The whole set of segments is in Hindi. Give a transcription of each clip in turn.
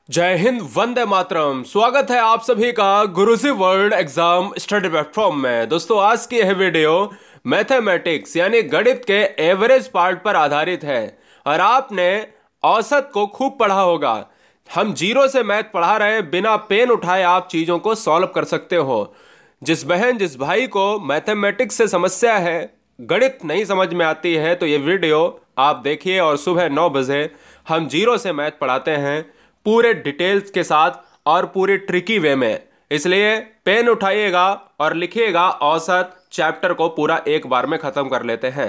जय हिंद, वंदे मातरम। स्वागत है आप सभी का गुरुजी वर्ल्ड एग्जाम स्टडी प्लेटफॉर्म में। दोस्तों, आज की यह वीडियो मैथमेटिक्स यानी गणित के एवरेज पार्ट पर आधारित है। और आपने औसत को खूब पढ़ा होगा। हम जीरो से मैथ पढ़ा रहे हैं, बिना पेन उठाए आप चीजों को सॉल्व कर सकते हो। जिस बहन जिस भाई को मैथमेटिक्स से समस्या है, गणित नहीं समझ में आती है, तो ये वीडियो आप देखिए। और सुबह 9 बजे हम जीरो से मैथ पढ़ाते हैं, पूरे डिटेल्स के साथ और पूरी ट्रिकी वे में। इसलिए पेन उठाइएगा और लिखिएगा औसत चैप्टर को पूरा एक बार में खत्म कर लेते हैं।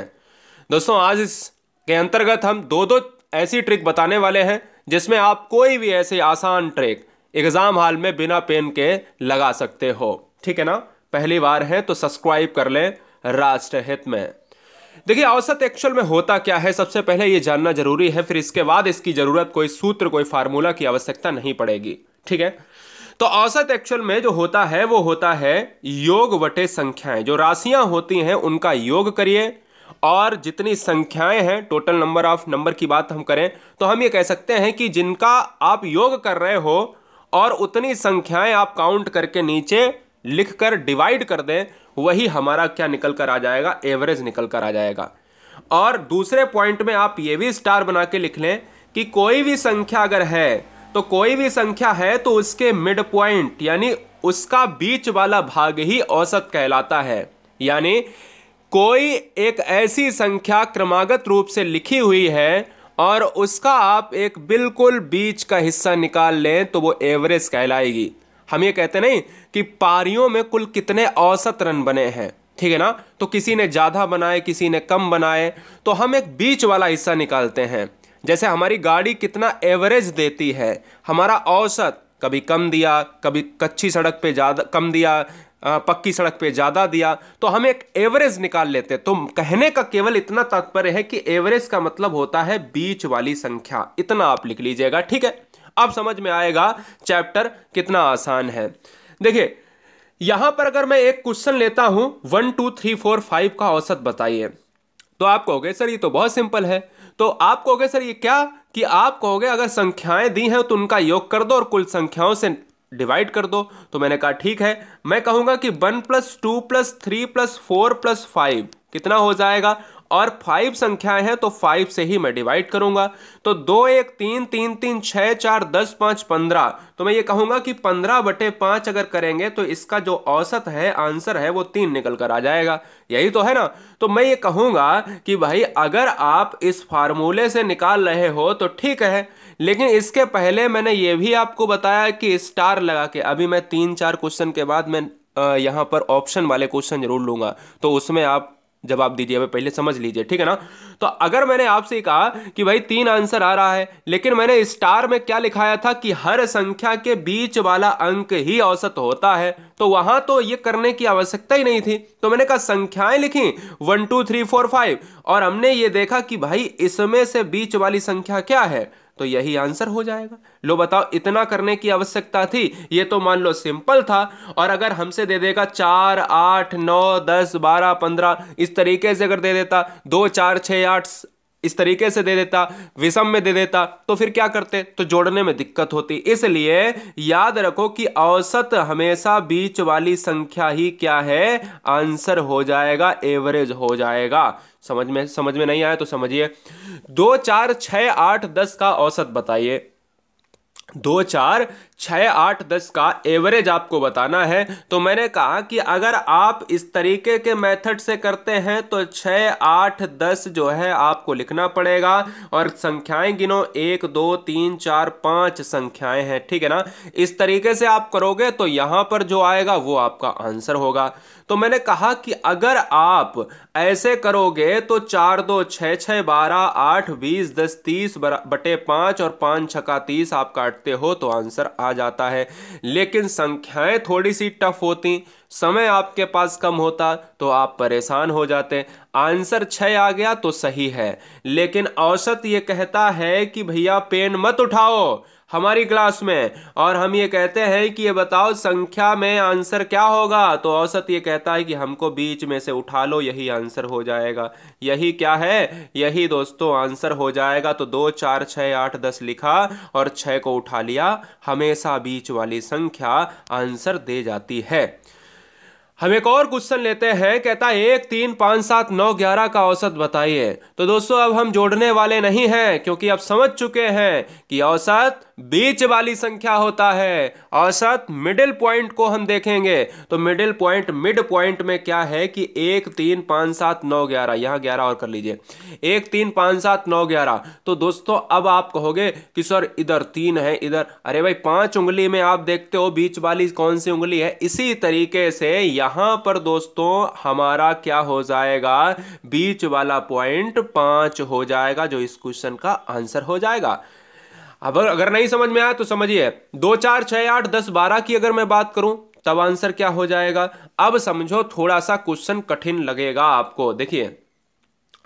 दोस्तों, आज इसके अंतर्गत हम दो ऐसी ट्रिक बताने वाले हैं जिसमें आप कोई भी ऐसी आसान ट्रिक एग्जाम हॉल में बिना पेन के लगा सकते हो। ठीक है ना? पहली बार है तो सब्सक्राइब कर लें राष्ट्र हित में। देखिए, औसत एक्चुअल में होता क्या है, सबसे पहले ये जानना जरूरी है। फिर इसके बाद इसकी जरूरत कोई सूत्र, कोई फार्मूला की आवश्यकता नहीं पड़ेगी। ठीक है? तो औसत एक्चुअल में जो होता है वो होता है योग वटे संख्याएं। जो राशियां होती हैं उनका योग करिए, और जितनी संख्याएं हैं, टोटल नंबर ऑफ नंबर की बात हम करें तो हम ये कह सकते हैं कि जिनका आप योग कर रहे हो और उतनी संख्याएं आप काउंट करके नीचे लिखकर डिवाइड कर दें, वही हमारा क्या निकल कर आ जाएगा, एवरेज निकल कर आ जाएगा। और दूसरे पॉइंट में आप ये भी स्टार बना के लिख लें कि कोई भी संख्या अगर है तो कोई भी संख्या है तो उसके मिड पॉइंट यानी उसका बीच वाला भाग ही औसत कहलाता है। यानी कोई एक ऐसी संख्या क्रमागत रूप से लिखी हुई है और उसका आप एक बिल्कुल बीच का हिस्सा निकाल लें तो वो एवरेज कहलाएगी। हम ये कहते नहीं कि पारियों में कुल कितने औसत रन बने हैं, ठीक है ना? तो किसी ने ज्यादा बनाए, किसी ने कम बनाए, तो हम एक बीच वाला हिस्सा निकालते हैं। जैसे हमारी गाड़ी कितना एवरेज देती है, हमारा औसत कभी कम दिया, कभी कच्ची सड़क पे ज्यादा कम दिया, पक्की सड़क पे ज्यादा दिया, तो हम एक एवरेज निकाल लेते। तो कहने का केवल इतना तात्पर्य है कि एवरेज का मतलब होता है बीच वाली संख्या। इतना आप लिख लीजिएगा, ठीक है? अब समझ में आएगा चैप्टर कितना आसान है। देखिए, यहां पर अगर मैं एक क्वेश्चन लेता हूं 1 2 3 4 5 का औसत बताइए, तो आप कहोगे सर ये तो बहुत सिंपल है। तो आप कहोगे सर ये क्या, कि आप कहोगे अगर संख्याएं दी हैं तो उनका योग कर दो और कुल संख्याओं से डिवाइड कर दो। तो मैंने कहा ठीक है, मैं कहूंगा कि 1 + 2 + 3 + 4 + 5 कितना हो जाएगा, और 5 संख्याएं हैं तो 5 से ही मैं डिवाइड करूंगा। तो 2 1 3 3 3 6 4 10 5 15, तो मैं ये कहूंगा कि 15/5 अगर करेंगे तो इसका जो औसत है, आंसर है, वो 3 निकल कर आ जाएगा। यही तो है ना? तो मैं ये कहूंगा कि भाई अगर आप इस फार्मूले से निकाल रहे हो तो ठीक है, लेकिन इसके पहले मैंने ये भी आपको बताया कि स्टार लगा के, अभी मैं 3-4 क्वेश्चन के बाद मैं यहां पर ऑप्शन वाले क्वेश्चन जरूर लूंगा, तो उसमें आप जवाब दीजिए, पहले समझ लीजिए, ठीक है ना? तो अगर मैंने आपसे कहा कि भाई 3 आंसर आ रहा है, लेकिन मैंने स्टार में क्या लिखाया था कि हर संख्या के बीच वाला अंक ही औसत होता है, तो वहां तो ये करने की आवश्यकता ही नहीं थी। तो मैंने कहा संख्याएं लिखी 1 2 3 4 5, और हमने ये देखा कि भाई इसमें से बीच वाली संख्या क्या है, तो यही आंसर हो जाएगा। लो बताओ, इतना करने की आवश्यकता थी? ये तो मान लो सिंपल था। और अगर हमसे दे देगा 4 8 9 10 12 15, इस तरीके से अगर दे देता, 2 4 6 8 इस तरीके से दे देता, विषम में दे देता, तो फिर क्या करते? तो जोड़ने में दिक्कत होती। इसलिए याद रखो कि औसत हमेशा बीच वाली संख्या ही क्या है, आंसर हो जाएगा, एवरेज हो जाएगा। समझ में नहीं आया तो समझिए। 2 4 6 8 10 का औसत बताइए। 2 4 6 8 10 का एवरेज आपको बताना है। तो मैंने कहा कि अगर आप इस तरीके के मेथड से करते हैं तो 6 8 10 जो है आपको लिखना पड़ेगा, और संख्याएं गिनो, 1 2 3 4 5 संख्याएं हैं, ठीक है ना? इस तरीके से आप करोगे तो यहां पर जो आएगा वो आपका आंसर होगा। तो मैंने कहा कि अगर आप ऐसे करोगे तो 4 2 6 6 12 8 20 10 30/5 और 5 6 30 आप काटते हो तो आंसर आ जाता है। लेकिन संख्याएं थोड़ी सी टफ होती, समय आपके पास कम होता तो आप परेशान हो जाते। आंसर 6 आ गया तो सही है, लेकिन औसत ये कहता है कि भैया पेन मत उठाओ, हमारी क्लास में, और हम ये कहते हैं कि ये बताओ संख्या में आंसर क्या होगा, तो औसत ये कहता है कि हमको बीच में से उठा लो, यही आंसर हो जाएगा। यही क्या है, यही दोस्तों आंसर हो जाएगा। तो 2 4 6 8 10 लिखा और 6 को उठा लिया, हमेशा बीच वाली संख्या आंसर दे जाती है। हम एक और क्वेश्चन लेते हैं, कहता है 1 3 5 7 9 11 का औसत बताइए। तो दोस्तों अब हम जोड़ने वाले नहीं हैं, क्योंकि अब समझ चुके हैं कि औसत बीच वाली संख्या होता है। औसत मिडिल पॉइंट को हम देखेंगे, तो मिडिल पॉइंट, मिड पॉइंट में क्या है कि 1 3 5 7 9 11, यहां 11 और कर लीजिए, 1 3 5 7 9 11। तो दोस्तों अब आप कहोगे कि सर इधर 3 है, इधर, अरे भाई 5 उंगली में आप देखते हो बीच वाली कौन सी उंगली है। इसी तरीके से यहां पर दोस्तों हमारा क्या हो जाएगा, बीच वाला पॉइंट 5 हो जाएगा, जो इस क्वेश्चन का आंसर हो जाएगा। अब अगर नहीं समझ में आया तो समझिए, 2 4 6 8 10 12 की अगर मैं बात करूं तब आंसर क्या हो जाएगा। अब समझो, थोड़ा सा क्वेश्चन कठिन लगेगा आपको। देखिए,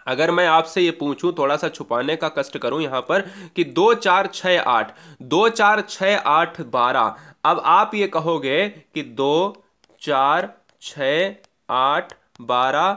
अगर मैं आपसे ये पूछूं, थोड़ा सा छुपाने का कष्ट करूं यहां पर, कि 2 4 6 8, 2 4 6 8 12। अब आप ये कहोगे कि 2 4 6 8 12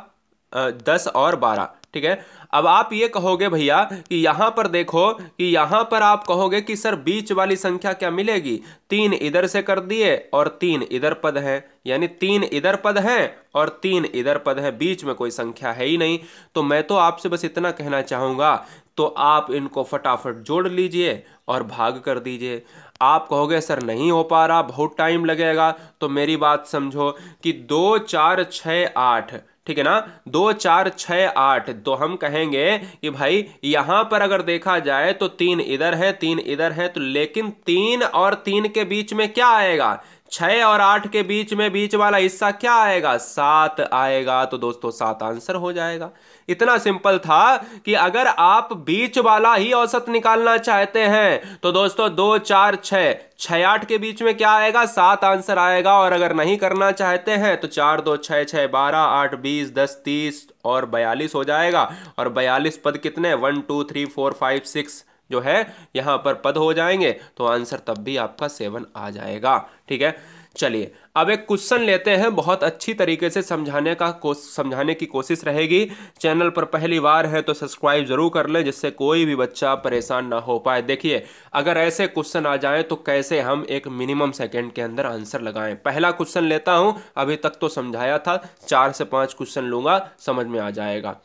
10 और 12, ठीक है। अब आप ये कहोगे भैया कि यहां पर देखो, कि यहां पर आप कहोगे कि सर बीच वाली संख्या क्या मिलेगी, 3 इधर से कर दिए और 3 इधर पद है, यानी 3 इधर पद है और 3 इधर पद है, बीच में कोई संख्या है ही नहीं। तो मैं तो आपसे बस इतना कहना चाहूंगा, तो आप इनको फटाफट जोड़ लीजिए और भाग कर दीजिए। आप कहोगे सर नहीं हो पा रहा, बहुत टाइम लगेगा, तो मेरी बात समझो कि 2 4 6 8, ठीक है ना, 2 4 6 8, तो हम कहेंगे कि भाई यहां पर अगर देखा जाए तो 3 इधर है, 3 इधर है, तो लेकिन 3 और 3 के बीच में क्या आएगा, 6 और 8 के बीच में बीच वाला हिस्सा क्या आएगा, 7 आएगा। तो दोस्तों 7 आंसर हो जाएगा। इतना सिंपल था कि अगर आप बीच वाला ही औसत निकालना चाहते हैं तो दोस्तों 2 4 6 6 8 के बीच में क्या आएगा, 7 आंसर आएगा। और अगर नहीं करना चाहते हैं तो 4 2 6 6 12 8 20 10 30 और 42 हो जाएगा। और 42 पद कितने, 1 2 3 4 5 6 जो है यहां पर पद हो जाएंगे, तो आंसर तब भी आपका 7 आ जाएगा। ठीक है, चलिए अब एक क्वेश्चन लेते हैं, बहुत अच्छी तरीके से समझाने की कोशिश रहेगी। चैनल पर पहली बार है तो सब्सक्राइब जरूर कर लें, जिससे कोई भी बच्चा परेशान ना हो पाए। देखिए, अगर ऐसे क्वेश्चन आ जाएं तो कैसे हम एक मिनिमम सेकंड के अंदर आंसर लगाएं। पहला क्वेश्चन लेता हूं, अभी तक तो समझाया था, 4 से 5 क्वेश्चन लूंगा, समझ में आ जाएगा।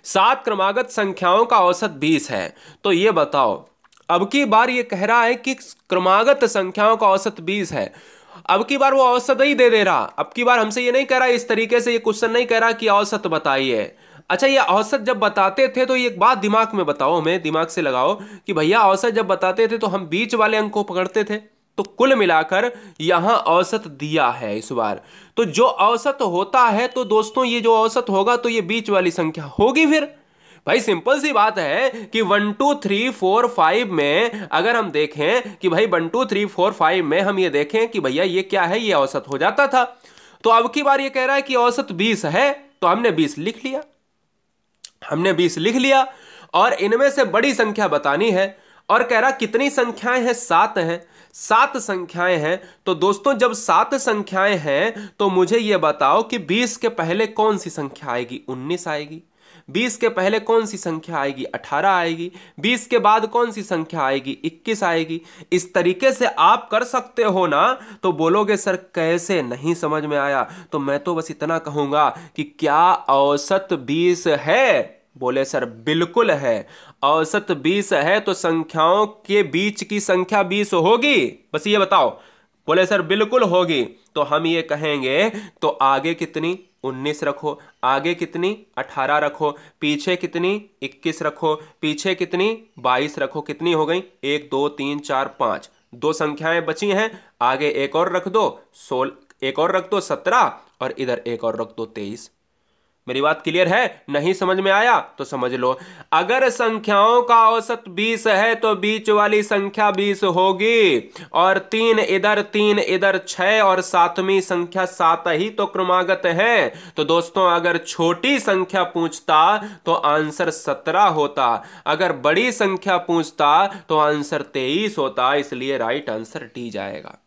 7 क्रमागत संख्याओं का औसत 20 है, तो ये बताओ, अब की बार ये कह रहा है कि क्रमागत संख्याओं का औसत 20 है। अब की बार वो औसत ही दे रहा, अब की बार हमसे ये नहीं कह रहा, इस तरीके से ये क्वेश्चन नहीं कह रहा कि औसत बताइए। अच्छा, ये औसत जब बताते थे तो ये एक बात दिमाग में बताओ, हमें दिमाग से लगाओ कि भैया औसत जब बताते थे तो हम बीच वाले अंक को पकड़ते थे, तो कुल मिलाकर यहां औसत दिया है इस बार। तो जो औसत होता है, तो दोस्तों ये जो औसत होगा तो ये बीच वाली संख्या होगी। फिर भाई सिंपल सी बात है कि 1 2 3 4 5 में अगर हम देखें कि भाई 1 2 3 4 5 में हम ये देखें कि भैया ये क्या है, ये औसत हो जाता था। तो अब की बार ये कह रहा है कि औसत 20 है, तो हमने 20 लिख लिया, हमने 20 लिख लिया। और इनमें से बड़ी संख्या बतानी है, और कह रहा कितनी संख्याएं हैं, 7 हैं, 7 संख्याएं हैं। तो दोस्तों जब 7 संख्याएं हैं तो मुझे यह बताओ कि 20 के पहले कौन सी संख्या आएगी, 19 आएगी। 20 के पहले कौन सी संख्या आएगी, 18 आएगी। 20 के बाद कौन सी संख्या आएगी, 21 आएगी। इस तरीके से आप कर सकते हो ना। तो बोलोगे सर कैसे, नहीं समझ में आया, तो मैं तो बस इतना कहूंगा कि क्या औसत 20 है। बोले सर बिल्कुल है, औसत 20 है, तो संख्याओं के बीच की संख्या 20 होगी, बस ये बताओ। बोले सर बिल्कुल होगी। तो हम ये कहेंगे, तो आगे कितनी, 19 रखो, आगे कितनी, 18 रखो, पीछे कितनी, 21 रखो, पीछे कितनी, 22 रखो। कितनी हो गई, 1 2 3 4 5, 2 संख्याएं बची हैं, आगे एक और रख दो, 16, एक और रख दो 17, और इधर एक और रख दो 23। मेरी बात क्लियर है? नहीं समझ में आया तो समझ लो। अगर संख्याओं का औसत 20 है तो बीच वाली संख्या 20 होगी, और 3 इधर 6 और सातवीं संख्या 7 ही तो क्रमागत है। तो दोस्तों अगर छोटी संख्या पूछता तो आंसर 17 होता, अगर बड़ी संख्या पूछता तो आंसर 23 होता, इसलिए राइट आंसर डी जाएगा।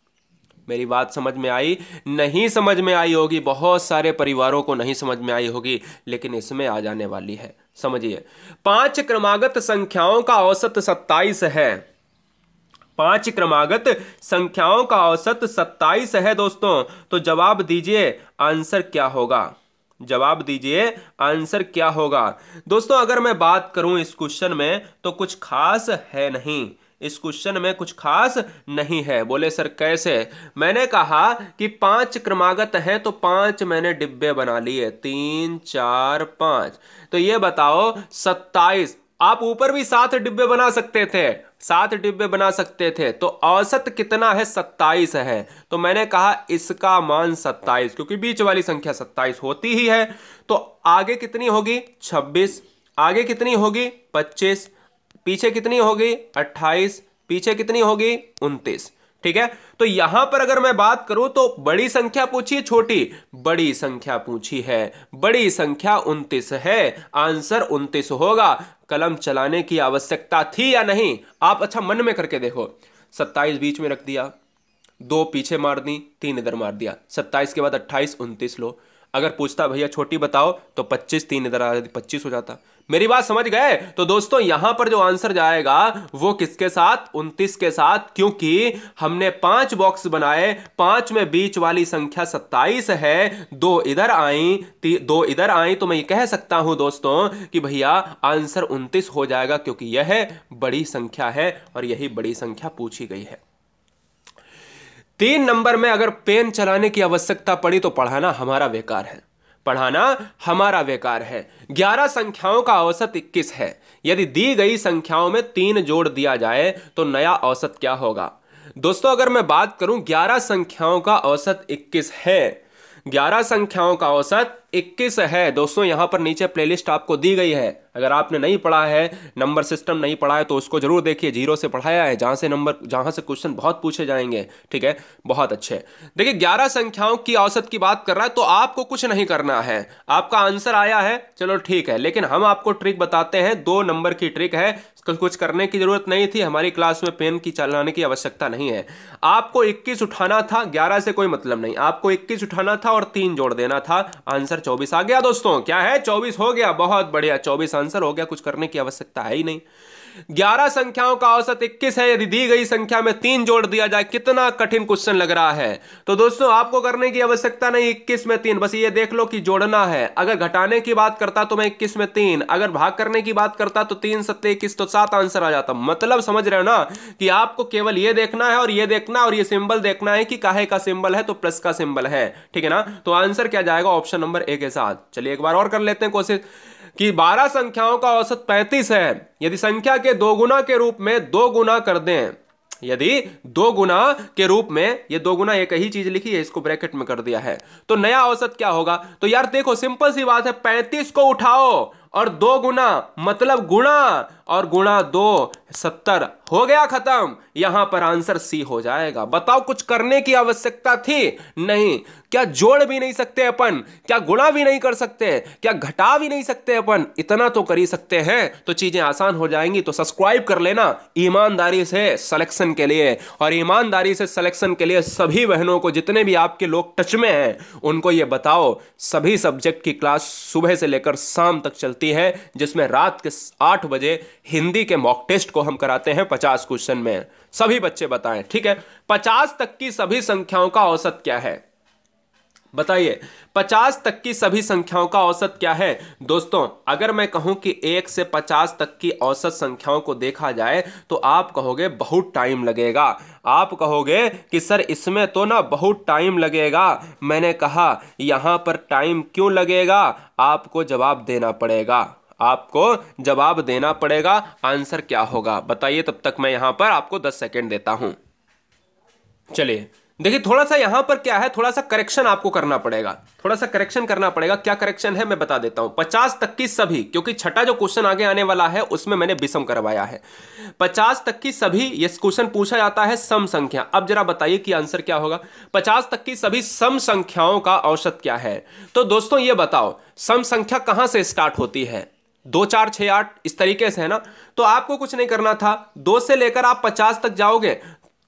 मेरी बात समझ में आई? नहीं समझ में आई होगी, बहुत सारे परिवारों को नहीं समझ में आई होगी, लेकिन इसमें आ जाने वाली है। समझिए, 5 क्रमागत संख्याओं का औसत 27 है। 5 क्रमागत संख्याओं का औसत 27 है दोस्तों। तो जवाब दीजिए आंसर क्या होगा? जवाब दीजिए आंसर क्या होगा? दोस्तों अगर मैं बात करूं इस क्वेश्चन में तो कुछ खास है नहीं, इस क्वेश्चन में कुछ खास नहीं है। बोले सर कैसे? मैंने कहा कि 5 क्रमागत हैं तो 5 मैंने डिब्बे बना लिए, 3 4 5। तो ये बताओ 27, आप ऊपर भी 7 डिब्बे बना सकते थे, 7 डिब्बे बना सकते थे, तो औसत कितना है? 27 है। तो मैंने कहा इसका मान 27, क्योंकि बीच वाली संख्या 27 होती ही है। तो आगे कितनी होगी? 26, आगे कितनी होगी? 25, पीछे कितनी होगी? 28, पीछे कितनी होगी? 29। ठीक है, तो यहां पर अगर मैं बात करूं तो बड़ी संख्या पूछी है छोटी? बड़ी संख्या पूछी है, बड़ी संख्या 29 है, आंसर 29 होगा। कलम चलाने की आवश्यकता थी या नहीं? आप अच्छा मन में करके देखो, 27 बीच में रख दिया, 2 पीछे मार दी, 3 इधर मार दिया, 27 के बाद 28 29 लो। अगर पूछता भैया छोटी बताओ तो 25, 3 इधर आ 25 हो जाता। मेरी बात समझ गए? तो दोस्तों यहां पर जो आंसर जाएगा वो किसके साथ? 29 के साथ, क्योंकि हमने 5 बॉक्स बनाए, 5 में बीच वाली संख्या 27 है, 2 इधर आई, 2 इधर आई, तो मैं ये कह सकता हूं दोस्तों कि भैया आंसर 29 हो जाएगा, क्योंकि यह बड़ी संख्या है और यही बड़ी संख्या पूछी गई है। 3 नंबर में अगर पेन चलाने की आवश्यकता पड़ी तो पढ़ाना हमारा बेकार है, पढ़ाना हमारा बेकार है। 11 संख्याओं का औसत 21 है। यदि दी गई संख्याओं में 3 जोड़ दिया जाए तो नया औसत क्या होगा? दोस्तों अगर मैं बात करूं 11 संख्याओं का औसत 21 है, 11 संख्याओं का औसत 21 है। दोस्तों यहां पर नीचे प्लेलिस्ट आपको दी गई है, अगर आपने नहीं पढ़ा है, नंबर सिस्टम नहीं पढ़ा है तो उसको जरूर देखिए। 0 से पढ़ाया है, जहां से क्वेश्चन बहुत पूछे जाएंगे। ठीक है, बहुत अच्छे। देखिए 11 संख्याओं की औसत की बात कर रहा है, तो आपको कुछ नहीं करना है, आपका आंसर आया है चलो ठीक है, लेकिन हम आपको ट्रिक बताते हैं, 2 नंबर की ट्रिक है, कुछ करने की जरूरत नहीं थी, हमारी क्लास में पेन की चलाने की आवश्यकता नहीं है। आपको 21 उठाना था, 11 से कोई मतलब नहीं, आपको 21 उठाना था और 3 जोड़ देना था, आंसर 24 आ गया। दोस्तों क्या है? 24 हो गया, बहुत बढ़िया, 24 आंसर हो गया, कुछ करने की आवश्यकता है ही नहीं। 11 संख्याओं का औसत 21 है, यदि दी गई संख्या में 3 जोड़ दिया जाए, कितना कठिन क्वेश्चन लग रहा है। तो दोस्तों आपको करने की आवश्यकता नहीं, 21 में 3, बस ये देख लो कि जोड़ना है। अगर घटाने की बात करता तो मैं 21 में 3, अगर भाग करने की बात करता तो 3 7 21, तो 7 आंसर आ जाता। मतलब समझ रहे हो ना कि आपको केवल ये देखना है और ये देखना है और ये सिंबल देखना है कि काहे का सिंबल है, तो प्लस का सिंबल है। ठीक है ना, तो आंसर क्या जाएगा? ऑप्शन नंबर ए के साथ। चलिए एक बार और कर लेते हैं कोशिश कि 12 संख्याओं का औसत 35 है। यदि संख्या के 2 गुना के रूप में 2 गुना कर दें, यदि 2 गुना के रूप में, ये 2 गुना एक ही चीज लिखी है, इसको ब्रैकेट में कर दिया है, तो नया औसत क्या होगा? तो यार देखो सिंपल सी बात है, 35 को उठाओ और 2 गुना, मतलब गुणा और गुणा 2, 70 हो गया, खत्म। यहां पर आंसर सी हो जाएगा। बताओ कुछ करने की आवश्यकता थी? नहीं। क्या जोड़ भी नहीं सकते अपन? क्या गुणा भी नहीं कर सकते? क्या घटा भी नहीं सकते अपन? इतना तो कर ही सकते हैं, तो चीजें आसान हो जाएंगी। तो सब्सक्राइब कर लेना ईमानदारी से सिलेक्शन के लिए, और ईमानदारी से सिलेक्शन के लिए सभी बहनों को, जितने भी आपके लोग टच में हैं, उनको ये बताओ सभी सब्जेक्ट की क्लास सुबह से लेकर शाम तक चलती है, जिसमें रात के 8 बजे हिंदी के मॉक टेस्ट को हम कराते हैं 50 क्वेश्चन में। सभी बच्चे बताएं, ठीक है। 50 तक की सभी संख्याओं का औसत क्या है? बताइए, 50 तक की सभी संख्याओं का औसत क्या है? दोस्तों अगर मैं कहूं कि 1 से 50 तक की औसत संख्याओं को देखा जाए तो आप कहोगे बहुत टाइम लगेगा, आप कहोगे कि सर इसमें तो ना बहुत टाइम लगेगा। मैंने कहा यहां पर टाइम क्यों लगेगा? आपको जवाब देना पड़ेगा, आपको जवाब देना पड़ेगा। आंसर क्या होगा बताइए, तब तक मैं यहां पर आपको 10 सेकेंड देता हूं। चलिए देखिए थोड़ा सा यहां पर क्या है, थोड़ा सा करेक्शन आपको करना पड़ेगा, थोड़ा सा करेक्शन करना पड़ेगा। क्या करेक्शन है मैं बता देता हूं। 50 तक की सभी, क्योंकि छठा जो क्वेश्चन आगे आने वाला है उसमें मैंने विषम करवाया है। 50 तक की सभी, ये क्वेश्चन पूछा जाता है सम संख्या। अब जरा बताइए कि आंसर क्या होगा। 50 तक की सभी सम संख्याओं का औसत क्या है। तो दोस्तों ये बताओ, सम संख्या कहां से स्टार्ट होती है? 2 4 6 8 इस तरीके से है ना। तो आपको कुछ नहीं करना था, 2 से लेकर आप 50 तक जाओगे,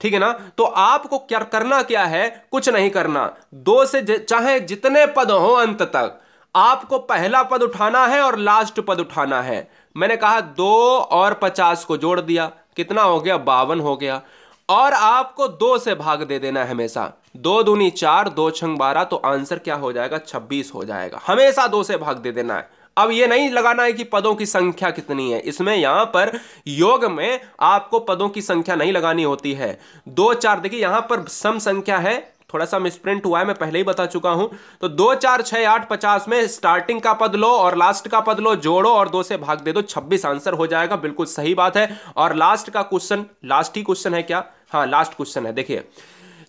ठीक है ना। तो आपको क्या करना, क्या है, कुछ नहीं करना। 2 से चाहे जितने पद हो अंत तक, आपको पहला पद उठाना है और लास्ट पद उठाना है। मैंने कहा 2 और 50 को जोड़ दिया, कितना हो गया, 52 हो गया। और आपको 2 से भाग दे देना है हमेशा। 2 दूनी 4, 2 छंग 12, तो आंसर क्या हो जाएगा, 26 हो जाएगा। हमेशा 2 से भाग दे देना है। अब ये नहीं लगाना है कि पदों की संख्या कितनी है, इसमें यहां पर योग में आपको पदों की संख्या नहीं लगानी होती है। 2 4, देखिए यहां पर सम संख्या है, थोड़ा सा मिसप्रिंट हुआ है, मैं पहले ही बता चुका हूं। तो 2 4 6 8 50 में स्टार्टिंग का पद लो और लास्ट का पद लो, जोड़ो और 2 से भाग दे दो, 26 आंसर हो जाएगा। बिल्कुल सही बात है। और लास्ट का क्वेश्चन, लास्ट ही क्वेश्चन है क्या, हाँ लास्ट क्वेश्चन है। देखिए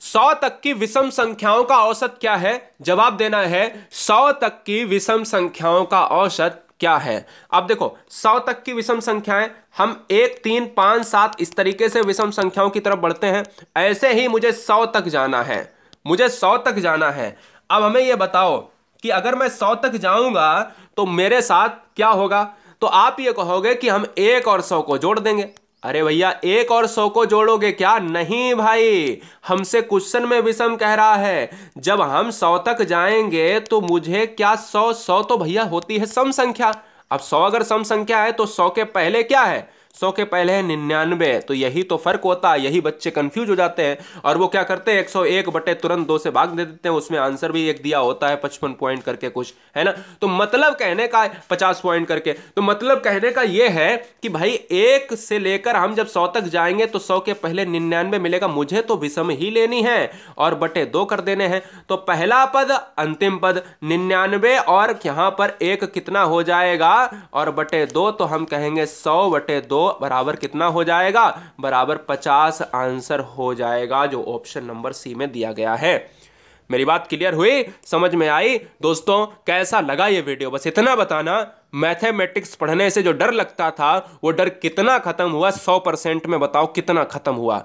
100 तक की विषम संख्याओं का औसत क्या है, जवाब देना है 100 तक की विषम संख्याओं का औसत क्या है। अब देखो 100 तक की विषम संख्याएं, हम 1 3 5 7 इस तरीके से विषम संख्याओं की तरफ बढ़ते हैं। ऐसे ही मुझे 100 तक जाना है, मुझे 100 तक जाना है। अब हमें यह बताओ कि अगर मैं 100 तक जाऊंगा तो मेरे साथ क्या होगा। तो आप ये कहोगे कि हम 1 और 100 को जोड़ देंगे। अरे भैया 1 और 100 को जोड़ोगे क्या, नहीं भाई, हमसे क्वेश्चन में विषम कह रहा है। जब हम 100 तक जाएंगे तो मुझे क्या 100 तो भैया होती है सम संख्या। अब 100 अगर सम संख्या है तो 100 के पहले क्या है, 100 के पहले है 99। तो यही तो फर्क होता है, यही बच्चे कंफ्यूज हो जाते हैं और वो क्या करते हैं 101 बटे तुरंत 2 से भाग दे देते हैं। उसमें आंसर भी एक दिया होता है 55 पॉइंट करके कुछ, है ना। तो मतलब कहने का 50 पॉइंट करके, तो मतलब कहने का ये है कि भाई 1 से लेकर हम जब 100 तक जाएंगे तो 100 के पहले 99 मिलेगा, मुझे तो विषम ही लेनी है और बटे 2 कर देने हैं। तो पहला पद, अंतिम पद 99 और यहां पर 1 कितना हो जाएगा और बटे 2, तो हम कहेंगे 100 बटे 2 बराबर कितना हो जाएगा, बराबर 50 आंसर हो जाएगा, जो ऑप्शन नंबर सी में दिया गया है। मेरी बात क्लियर हुई, समझ में आई दोस्तों? कैसा लगा ये वीडियो, बस इतना बताना। मैथमेटिक्स पढ़ने से जो डर लगता था वो डर कितना खत्म हुआ, 100% में बताओ कितना खत्म हुआ।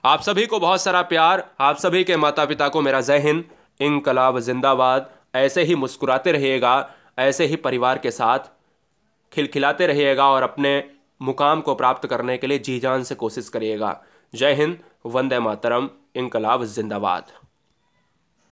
आप सभी को बहुत सारा प्यार, आप सभी के माता पिता को मेरा जय हिंद, इंकलाब जिंदाबाद। ऐसे ही मुस्कुराते रहिएगा, ऐसे ही परिवार के साथ खिलखिलाते रहिएगा और अपने मुकाम को प्राप्त करने के लिए जी जान से कोशिश करिएगा। जय हिंद, वंदे मातरम, इंकलाब जिंदाबाद।